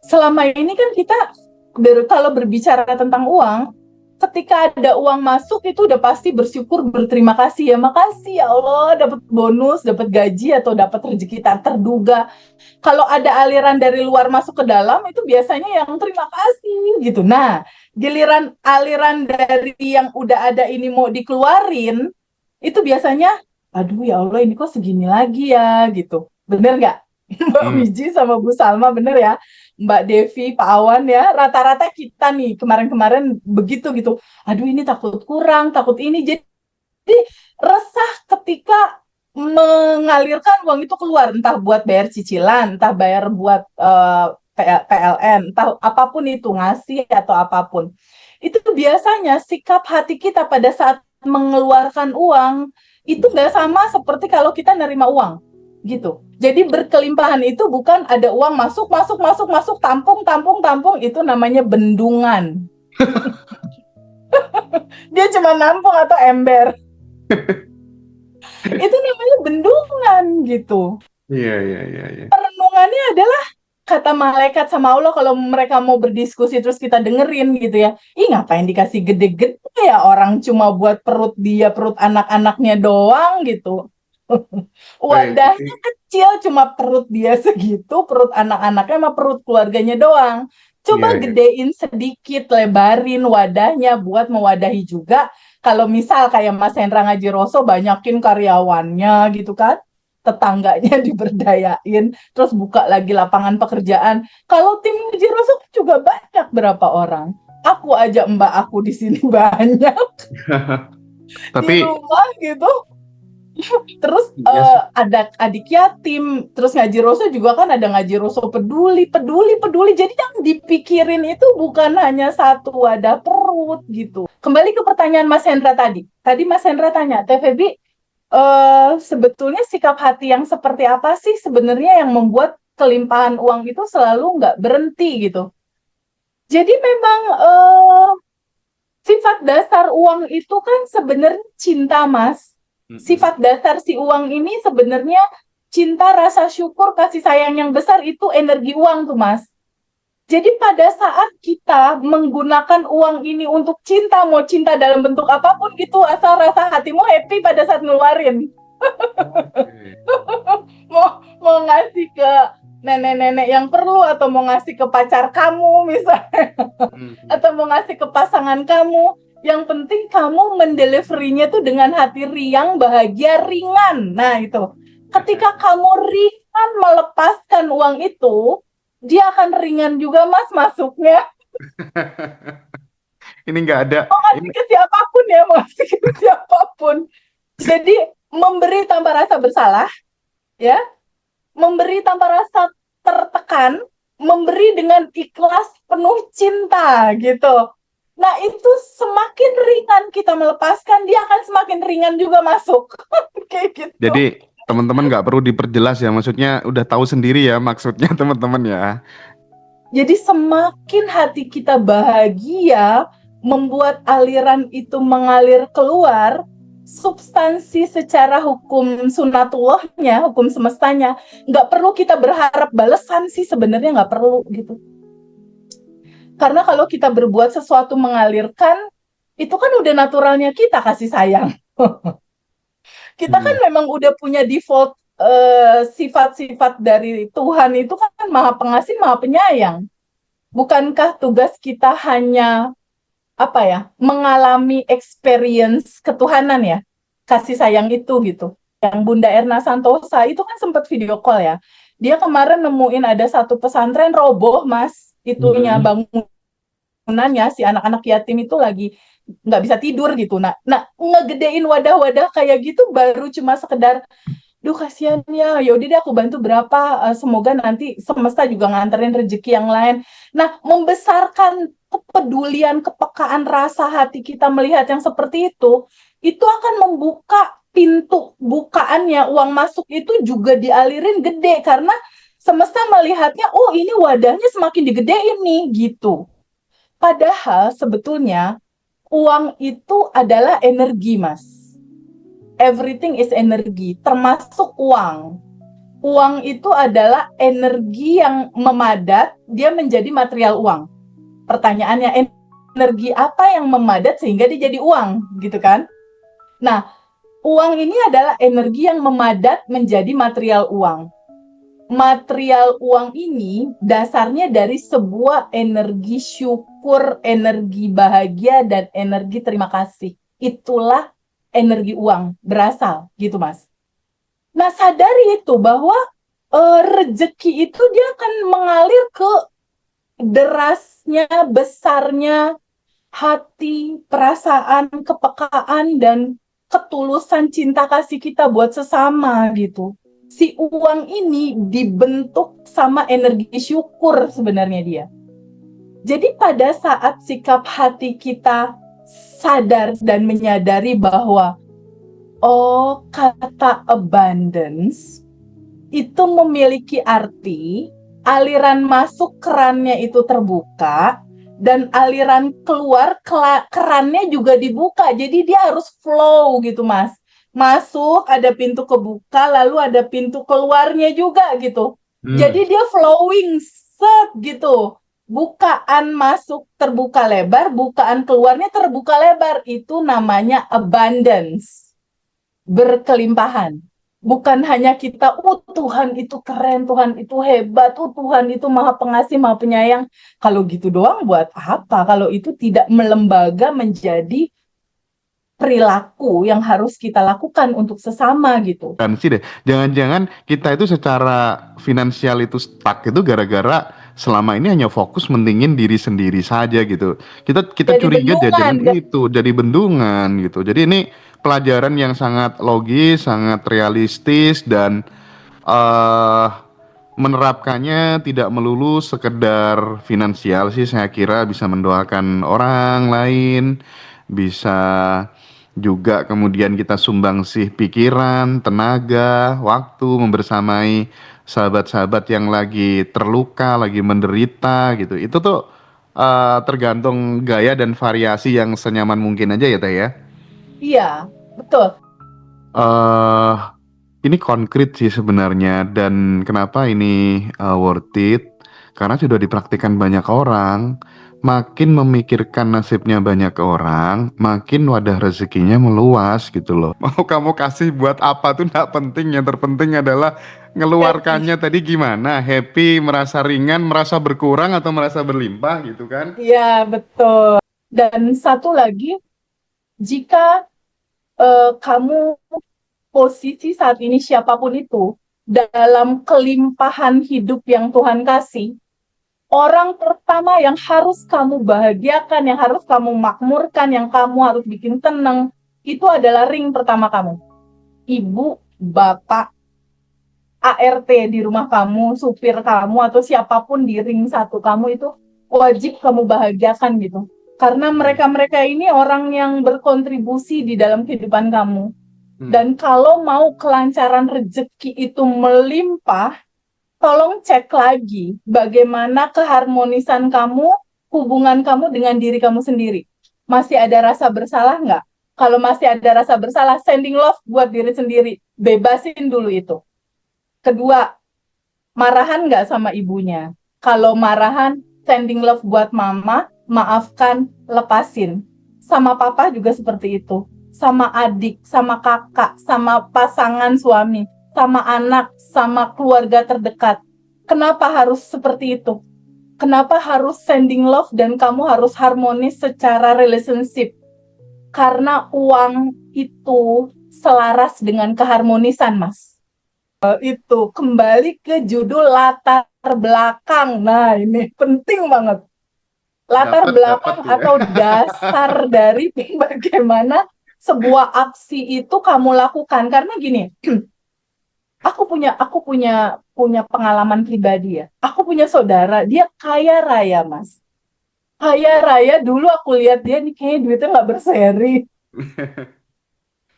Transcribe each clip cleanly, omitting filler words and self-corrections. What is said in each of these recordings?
selama ini kan kita kalau berbicara tentang uang, ketika ada uang masuk itu udah pasti bersyukur, berterima kasih ya, makasih ya Allah dapat bonus, dapat gaji atau dapat rezeki tak terduga. Kalau ada aliran dari luar masuk ke dalam itu biasanya yang terima kasih gitu. Nah, giliran aliran dari yang udah ada ini mau dikeluarin, itu biasanya, aduh ya Allah ini kok segini lagi ya gitu. Bener nggak? Mbak Hmm. Wiji sama Bu Salma bener ya? Mbak Devi, Pak Awan ya, rata-rata kita nih kemarin-kemarin begitu gitu. Aduh ini takut kurang, takut ini. Jadi resah ketika mengalirkan uang itu keluar, entah buat bayar cicilan, entah bayar buat PLN, entah apapun itu, ngasih atau apapun. Itu biasanya sikap hati kita pada saat mengeluarkan uang itu nggak sama seperti kalau kita nerima uang gitu. Jadi berkelimpahan itu bukan ada uang masuk, masuk, masuk, masuk, tampung, tampung, tampung, itu namanya bendungan. Dia cuma nampung atau ember. Itu namanya bendungan gitu. Iya, iya, iya, iya. Renungannya adalah kata malaikat sama Allah kalau mereka mau berdiskusi terus kita dengerin gitu ya. Ih ngapain dikasih gede-gede ya, orang cuma buat perut dia, perut anak-anaknya doang gitu. Weh, Wadahnya kecil, cuma perut dia segitu, perut anak-anaknya sama perut keluarganya doang. iya, Coba iya. gedein sedikit, lebarin wadahnya buat mewadahi juga. Kalau misal kayak Mas Hendra Ngaji Roso banyakin karyawannya gitu kan, tetangganya diberdayain, terus buka lagi lapangan pekerjaan. Kalau tim Ngaji Roso juga banyak berapa orang. Aku aja mbak aku di sini banyak di Tapi rumah gitu. Terus iya sih. ada adik yatim, terus Ngaji Roso juga kan ada Ngaji Roso peduli, peduli, peduli. Jadi yang dipikirin itu bukan hanya satu wadah perut gitu. Kembali ke pertanyaan Mas Hendra tadi. Tadi Mas Hendra tanya, Teh Febi, sebetulnya sikap hati yang seperti apa sih sebenarnya yang membuat kelimpahan uang itu selalu nggak berhenti gitu. Jadi memang sifat dasar uang itu kan sebenarnya cinta, Mas. Mm-mm. Sifat dasar si uang ini sebenarnya cinta, rasa syukur, kasih sayang yang besar itu energi uang tuh, Mas. Jadi pada saat kita menggunakan uang ini untuk cinta, mau cinta dalam bentuk apapun gitu, asal rasa hatimu happy pada saat ngeluarin. Oke. Mau ngasih ke nenek-nenek yang perlu, atau mau ngasih ke pacar kamu misalnya, Mm-mm. atau mau ngasih ke pasangan kamu, yang penting kamu mendeliverinya tuh dengan hati riang, bahagia, ringan. Nah itu, ketika kamu ringan melepaskan uang itu, dia akan ringan juga mas masuknya. Ini nggak ada. Mau Ini ngasih ke siapapun ya, mau ngasih ke siapapun. Jadi memberi tanpa rasa bersalah, ya, memberi tanpa rasa tertekan, memberi dengan ikhlas penuh cinta gitu. Nah itu semakin ringan kita melepaskan, dia akan semakin ringan juga masuk. Kayak gitu. jadi teman-teman nggak perlu diperjelas ya. Maksudnya udah tahu sendiri ya maksudnya teman-teman ya. Jadi semakin hati kita bahagia, membuat aliran itu mengalir keluar, substansi secara hukum sunatullahnya, hukum semestanya, nggak perlu kita berharap balasan sih sebenarnya, nggak perlu gitu. Karena kalau kita berbuat sesuatu mengalirkan, itu kan udah naturalnya kita kasih sayang. Kita kan Hmm. memang udah punya default sifat-sifat dari Tuhan itu kan maha pengasih, maha penyayang. Bukankah tugas kita hanya apa ya, mengalami experience ketuhanan ya, kasih sayang itu gitu. Yang Bunda Erna Santosa itu kan sempat video call ya. Dia kemarin nemuin ada satu pesantren roboh mas, itunya Mm-mm. bangunannya, si anak-anak yatim itu lagi nggak bisa tidur gitu. Nah, ngegedein wadah-wadah kayak gitu baru cuma sekedar, duh kasihan ya, yaudah deh aku bantu berapa, semoga nanti semesta juga nganterin rezeki yang lain. Nah, membesarkan kepedulian, kepekaan rasa hati kita melihat yang seperti itu akan membuka pintu bukaannya, uang masuk itu juga dialirin gede, karena semesta melihatnya, oh ini wadahnya semakin digedein nih, gitu. Padahal sebetulnya uang itu adalah energi, Mas. Everything is energi, termasuk uang. Uang itu adalah energi yang memadat, dia menjadi material uang. Pertanyaannya, energi apa yang memadat sehingga dia jadi uang, gitu kan? Nah, uang ini adalah energi yang memadat menjadi material uang. Material uang ini dasarnya dari sebuah energi syukur, energi bahagia, dan energi terima kasih. Itulah energi uang berasal, gitu Mas. Nah, sadari itu bahwa rezeki itu dia akan mengalir ke derasnya, besarnya hati, perasaan, kepekaan, dan ketulusan cinta kasih kita buat sesama gitu. Si uang ini dibentuk sama energi syukur sebenarnya dia. Jadi pada saat sikap hati kita sadar dan menyadari bahwa oh, kata abundance itu memiliki arti aliran masuk kerannya itu terbuka dan aliran keluar kerannya juga dibuka. Jadi dia harus flow gitu, Mas. Masuk, ada pintu kebuka, lalu ada pintu keluarnya juga gitu. Hmm. Jadi dia flowing set gitu. Bukaan masuk terbuka lebar, bukaan keluarnya terbuka lebar. Itu namanya abundance, berkelimpahan. Bukan hanya kita, Tuhan itu keren, Tuhan itu hebat, Tuhan itu maha pengasih, maha penyayang. Kalau gitu doang buat apa? Kalau itu tidak melembaga menjadi perilaku yang harus kita lakukan untuk sesama gitu. Dan sih deh, jangan-jangan kita itu secara finansial itu stuck itu gara-gara selama ini hanya fokus mentingin diri sendiri saja gitu. Kita Jadi curiga bendungan. jangan itu jadi bendungan gitu. Jadi ini pelajaran yang sangat logis, sangat realistis dan eh menerapkannya tidak melulu sekedar finansial sih, saya kira bisa mendoakan orang lain, bisa juga kemudian kita sumbangsih pikiran, tenaga, waktu membersamai sahabat-sahabat yang lagi terluka, lagi menderita gitu. Itu tuh tergantung gaya dan variasi yang senyaman mungkin aja ya Teh ya. Iya, betul. eh ini konkret sih sebenarnya dan kenapa ini worth it? Karena sudah dipraktikkan banyak orang, makin memikirkan nasibnya banyak orang, makin wadah rezekinya meluas gitu loh. Mau kamu kasih buat apa tuh nggak penting, yang terpenting adalah Happy. ngeluarkannya tadi gimana? Happy, merasa ringan, merasa berkurang atau merasa berlimpah gitu kan? Iya, betul. Dan satu lagi, jika kamu posisi saat ini siapapun itu, dalam kelimpahan hidup yang Tuhan kasih, orang pertama yang harus kamu bahagiakan, yang harus kamu makmurkan, yang kamu harus bikin tenang, itu adalah ring pertama kamu. Ibu, bapak, ART di rumah kamu, supir kamu, atau siapapun di ring satu kamu itu wajib kamu bahagiakan gitu. Karena mereka-mereka ini orang yang berkontribusi di dalam kehidupan kamu. Hmm. Dan kalau mau kelancaran rezeki itu melimpah, tolong cek lagi bagaimana keharmonisan kamu, hubungan kamu dengan diri kamu sendiri. Masih ada rasa bersalah nggak? Kalau masih ada rasa bersalah, sending love buat diri sendiri. Bebasin dulu itu. Kedua, marahan nggak sama ibunya? Kalau marahan, sending love buat mama, maafkan, lepasin. Sama papa juga seperti itu. Sama adik, sama kakak, sama pasangan suami, sama anak, sama keluarga terdekat. Kenapa harus seperti itu? Kenapa harus sending love dan kamu harus harmonis secara relationship? Karena uang itu selaras dengan keharmonisan, Mas. Itu kembali ke judul latar belakang. Nah, ini penting banget. Latar Dapat belakang ya. atau dasar dari bagaimana sebuah aksi itu kamu lakukan. Karena gini, aku punya pengalaman pribadi ya. Aku punya saudara, dia kaya raya, Mas. Kaya raya, dulu aku lihat dia nih kayaknya duitnya nggak berseri.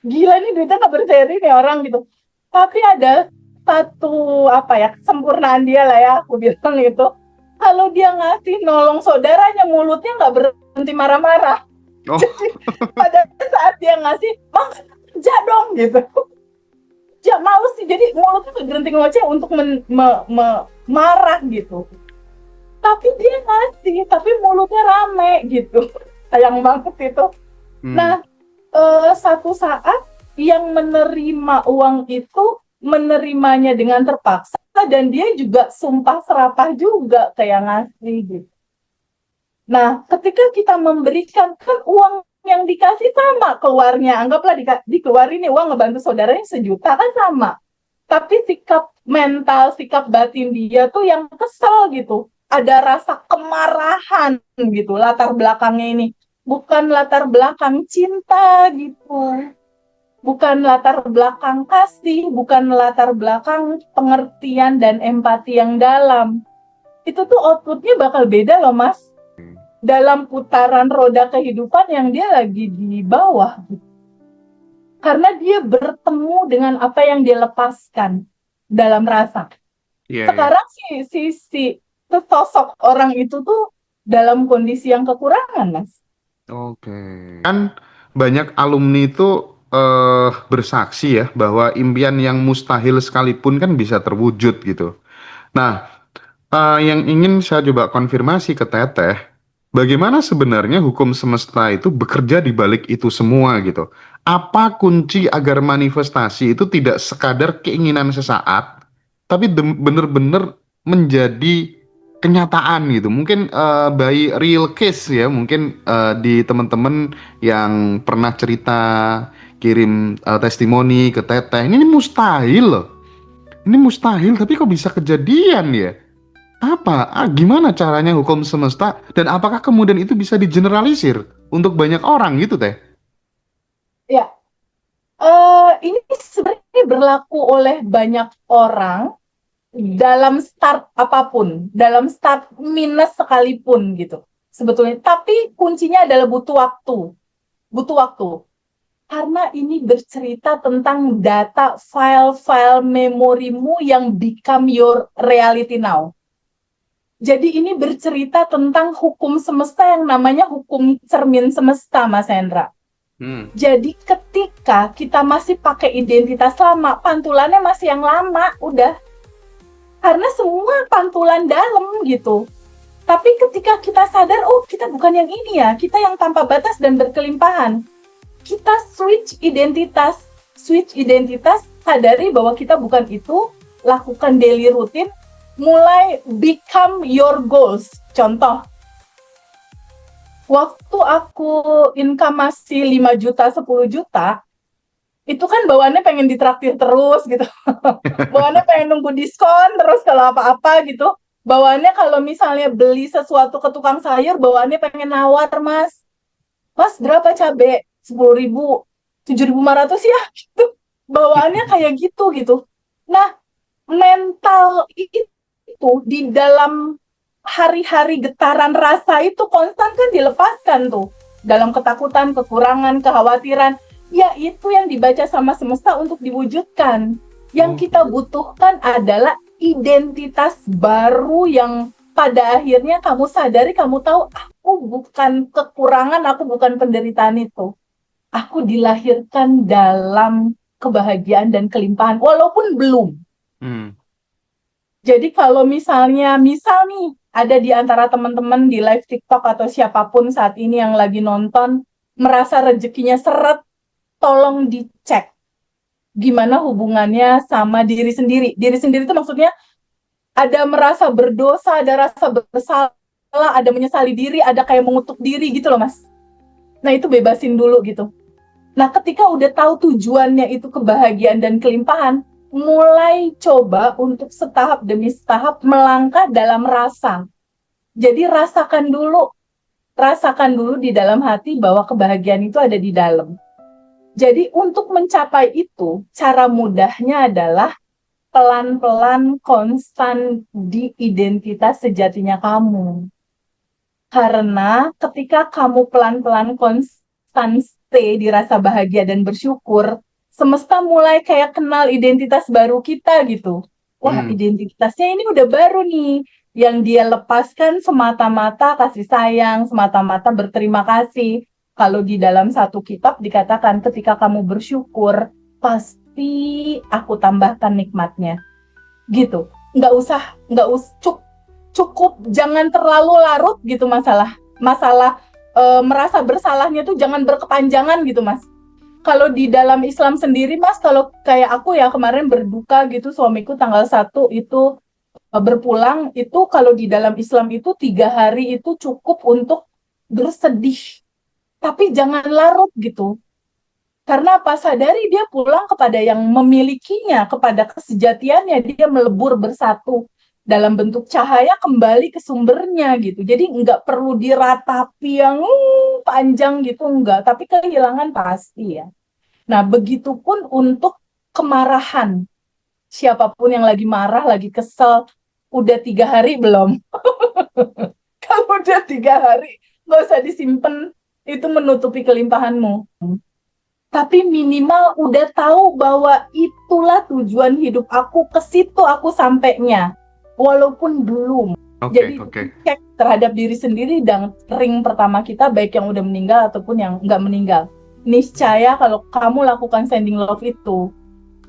Gila nih duitnya nggak berseri nih orang gitu. Tapi ada satu apa ya kesempurnaan dia lah ya, aku bilang itu. Kalau dia ngasih nolong saudaranya, mulutnya nggak berhenti marah-marah. Oh, Jadi pada saat dia ngasih, bang kerja dong gitu. ya males sih, jadi mulutnya tuh berhenti ngoceh untuk marah gitu. Tapi dia ngasih, tapi mulutnya rame gitu. Sayang banget itu. Hmm. Nah, satu saat yang menerima uang itu menerimanya dengan terpaksa, dan dia juga sumpah serapah juga kayak ngasih gitu. Nah, ketika kita memberikan, kan uang yang dikasih sama keluarnya, anggaplah dikeluarin nih uang ngebantu saudaranya 1 juta kan sama. Tapi sikap mental, sikap batin dia tuh yang kesel gitu. Ada rasa kemarahan gitu latar belakangnya ini. Bukan latar belakang cinta gitu. Bukan latar belakang kasih, bukan latar belakang pengertian dan empati yang dalam. Itu tuh outputnya bakal beda loh, Mas. Dalam putaran roda kehidupan yang dia lagi di bawah. Karena dia bertemu dengan apa yang dia lepaskan dalam rasa. Iya, iya. Sekarang si sosok orang itu tuh dalam kondisi yang kekurangan, Mas. Oke. Kan banyak alumni itu bersaksi ya bahwa impian yang mustahil sekalipun kan bisa terwujud gitu. Nah, yang ingin saya coba konfirmasi ke Teteh, bagaimana sebenarnya hukum semesta itu bekerja di balik itu semua gitu? Apa kunci agar manifestasi itu tidak sekadar keinginan sesaat, tapi benar-benar menjadi kenyataan gitu? Mungkin by real case ya, mungkin di teman-teman yang pernah cerita kirim testimoni ke Teteh, ini mustahil loh. Ini mustahil, tapi kok bisa kejadian ya? Apa? Gimana caranya hukum semesta dan apakah kemudian itu bisa digeneralisir untuk banyak orang gitu teh? Ya, ini sebenarnya berlaku oleh banyak orang dalam start apapun, dalam start minus sekalipun gitu. Sebetulnya, tapi kuncinya adalah butuh waktu. Butuh waktu. Karena ini bercerita tentang data file-file memorimu yang become your reality now. Jadi ini bercerita tentang hukum semesta yang namanya hukum cermin semesta, Mas Hendra. Hmm. Jadi ketika kita masih pakai identitas lama, pantulannya masih yang lama, udah. Karena semua pantulan dalam gitu. Tapi ketika kita sadar, oh kita bukan yang ini ya, kita yang tanpa batas dan berkelimpahan. Kita switch identitas, sadari bahwa kita bukan itu, lakukan daily rutin, mulai become your goals. Contoh, waktu aku income masih 5 juta, 10 juta, itu kan bawaannya pengen ditraktir terus gitu. Bawaannya pengen nunggu diskon terus kalau apa-apa gitu. Bawaannya kalau misalnya beli sesuatu ke tukang sayur, bawaannya pengen nawar, Mas. Mas, berapa cabai? 10.000, 7.500 ya? Gitu. Bawaannya kayak gitu. Nah, mental itu di dalam hari-hari getaran rasa itu konstan kan dilepaskan tuh. Dalam ketakutan, kekurangan, kekhawatiran. Ya itu yang dibaca sama semesta untuk diwujudkan. Yang kita butuhkan adalah identitas baru yang pada akhirnya kamu sadari, kamu tahu, aku bukan kekurangan, aku bukan penderitaan itu. Aku dilahirkan dalam kebahagiaan dan kelimpahan, walaupun belum. Hmm. Jadi kalau misalnya, misal nih, ada di antara teman-teman di live TikTok atau siapapun saat ini yang lagi nonton, merasa rezekinya seret, tolong dicek gimana hubungannya sama diri sendiri. Diri sendiri itu maksudnya ada merasa berdosa, ada rasa bersalah, ada menyesali diri, ada kayak mengutuk diri gitu loh, Mas. Nah, itu bebasin dulu gitu. Nah, ketika udah tahu tujuannya itu kebahagiaan dan kelimpahan, mulai coba untuk setahap demi setahap melangkah dalam rasa. Jadi rasakan dulu di dalam hati bahwa kebahagiaan itu ada di dalam. Jadi untuk mencapai itu, cara mudahnya adalah pelan-pelan konstan di identitas sejatinya kamu. Karena ketika kamu pelan-pelan konstan stay di rasa bahagia dan bersyukur, semesta mulai kayak kenal identitas baru kita gitu. Wah, Hmm. identitasnya ini udah baru nih. Yang dia lepaskan semata-mata kasih sayang, semata-mata berterima kasih. Kalau di dalam satu kitab dikatakan ketika kamu bersyukur, pasti tapi aku tambahkan nikmatnya. Gitu. Nggak usah cukup, jangan terlalu larut gitu masalah merasa bersalahnya tuh jangan berkepanjangan gitu Mas. Kalau di dalam Islam sendiri Mas, kalau kayak aku ya kemarin berduka gitu, suamiku tanggal 1 itu berpulang, itu kalau di dalam Islam itu 3 hari itu cukup untuk bersedih, tapi jangan larut gitu. Karena apa? Sadari dia pulang kepada yang memilikinya, kepada kesejatiannya, dia melebur bersatu dalam bentuk cahaya kembali ke sumbernya gitu. Jadi nggak perlu diratapi yang panjang gitu, enggak. Tapi kehilangan pasti ya. Nah, begitupun untuk kemarahan. Siapapun yang lagi marah, lagi kesel, udah 3 hari belum? Kalau udah 3 hari, nggak usah disimpan. Itu menutupi kelimpahanmu. Tapi minimal udah tahu bahwa itulah tujuan hidup aku, ke situ aku sampainya, walaupun belum. Oke, Jadi oke. cek terhadap diri sendiri dan ring pertama kita, baik yang udah meninggal ataupun yang nggak meninggal. Niscaya kalau kamu lakukan sending love itu,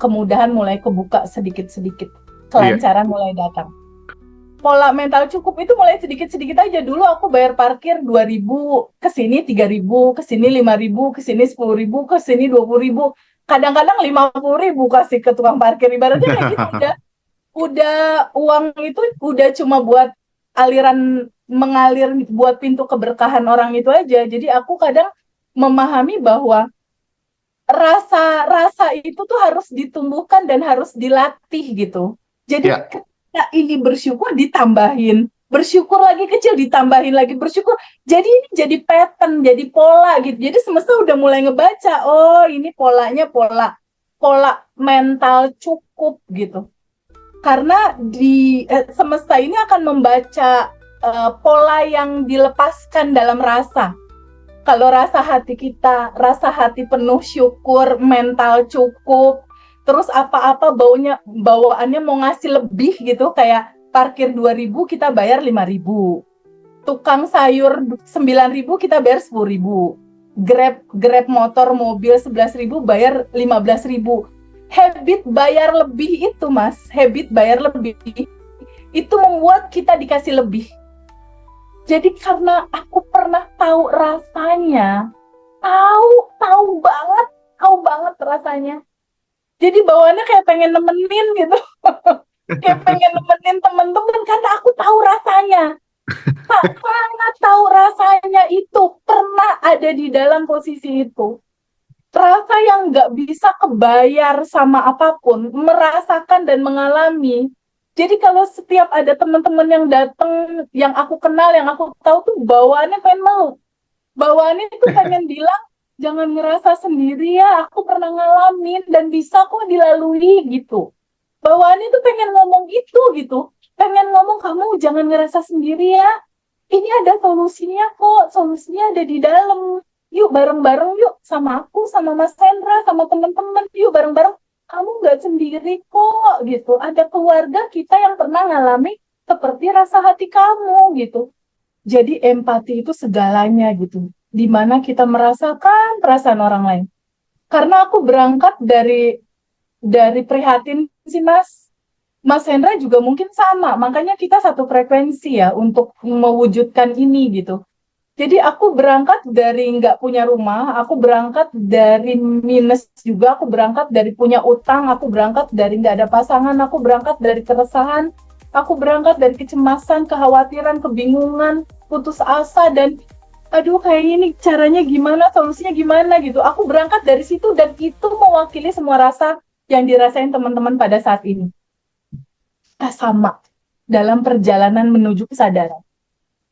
kemudahan mulai kebuka sedikit-sedikit, Iya. kelancaran mulai datang. Pola mental cukup itu mulai sedikit-sedikit aja. Dulu aku bayar parkir 2.000, ke sini 3.000, ke sini 5.000, ke sini 10.000, ke sini 20.000. Kadang-kadang 50.000 kasih ke tukang parkir. Ibaratnya kayak gitu, udah uang itu udah cuma buat aliran, mengalir buat pintu keberkahan orang itu aja. Jadi aku kadang memahami bahwa rasa-rasa itu tuh harus ditumbuhkan dan harus dilatih gitu. Jadi Ya. ketika ini bersyukur ditambahin, bersyukur lagi kecil ditambahin lagi bersyukur. Jadi ini jadi pattern, jadi pola gitu. Jadi semesta udah mulai ngebaca, oh ini polanya pola pola mental cukup gitu. Karena di semesta ini akan membaca pola yang dilepaskan dalam rasa. Kalau rasa hati kita, rasa hati penuh syukur, mental cukup, terus apa-apa bawaannya mau ngasih lebih gitu, kayak parkir 2.000 kita bayar 5.000. Tukang sayur 9.000 kita bayar 10.000. Grab motor mobil 11.000 bayar 15.000. Habit bayar lebih itu Mas, habit bayar lebih itu membuat kita dikasih lebih. Jadi karena aku pernah tahu rasanya, tahu banget rasanya. Jadi bawaannya kayak pengen nemenin gitu, kayak pengen nemenin temen-temen karena aku tahu rasanya. Sangat tahu rasanya itu, pernah ada di dalam posisi itu. Rasa yang nggak bisa kebayar sama apapun, merasakan dan mengalami. Jadi kalau setiap ada teman-teman yang datang, yang aku kenal, yang aku tahu tuh bawaannya pengen meluk. Bawaannya itu pengen bilang, jangan ngerasa sendiri ya, aku pernah ngalamin dan bisa kok dilalui gitu. Bawaannya itu pengen ngomong itu gitu. Pengen ngomong, kamu jangan ngerasa sendiri ya. Ini ada solusinya kok, solusinya ada di dalam. Yuk bareng-bareng yuk, sama aku, sama Mas Hendra, sama teman-teman, yuk bareng-bareng. Kamu nggak sendiri kok gitu. Ada keluarga kita yang pernah ngalami seperti rasa hati kamu gitu. Jadi empati itu segalanya gitu. Di mana kita merasakan perasaan orang lain. Karena aku berangkat dari prihatin sih Mas. Mas Hendra juga mungkin sama. Makanya kita satu frekuensi ya untuk mewujudkan ini gitu. Jadi aku berangkat dari nggak punya rumah, aku berangkat dari minus juga, aku berangkat dari punya utang, aku berangkat dari nggak ada pasangan, aku berangkat dari keresahan, aku berangkat dari kecemasan, kekhawatiran, kebingungan, putus asa, dan aduh kayak ini caranya gimana, solusinya gimana gitu. Aku berangkat dari situ dan itu mewakili semua rasa yang dirasain teman-teman pada saat ini. Kita sama dalam perjalanan menuju kesadaran.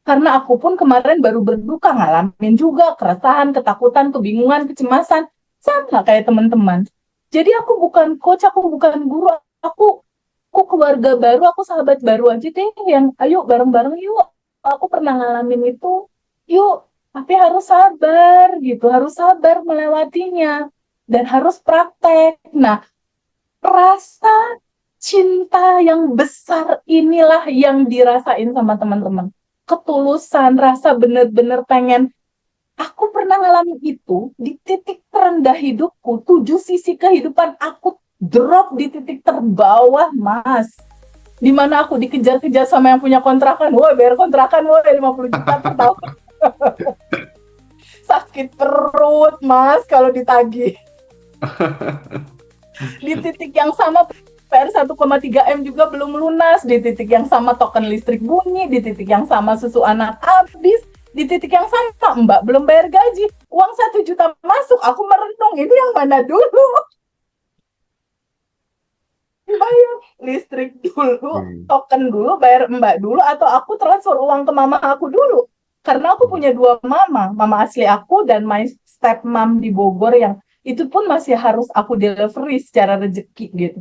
Karena aku pun kemarin baru berduka, ngalamin juga keresahan, ketakutan, kebingungan, kecemasan. Sama kayak teman-teman. Jadi aku bukan coach, aku bukan guru, aku keluarga baru, aku sahabat baru aja deh yang ayo bareng-bareng yuk. Aku pernah ngalamin itu. Yuk, tapi harus sabar gitu, harus sabar melewatinya dan harus praktek. Nah, rasa cinta yang besar inilah yang dirasain sama teman-teman. Ketulusan, rasa bener-bener pengen. Aku pernah ngalamin itu di titik terendah hidupku, 7 sisi kehidupan aku drop di titik terbawah, Mas. Di mana aku dikejar-kejar sama yang punya kontrakan. Woi, bayar kontrakan, woi, 50 juta per tahun. Sakit perut, Mas, kalau ditagih. Di titik yang sama PR 1,3 M juga belum lunas, di titik yang sama token listrik bunyi, di titik yang sama susu anak habis, di titik yang sama Mbak belum bayar gaji, uang 1 juta masuk, aku merenung, ini yang mana dulu? Bayar listrik dulu, token dulu, bayar Mbak dulu, atau aku transfer uang ke mama aku dulu? Karena aku punya 2 mama, mama asli aku dan my stepmom di Bogor yang itu pun masih harus aku delivery secara rezeki gitu.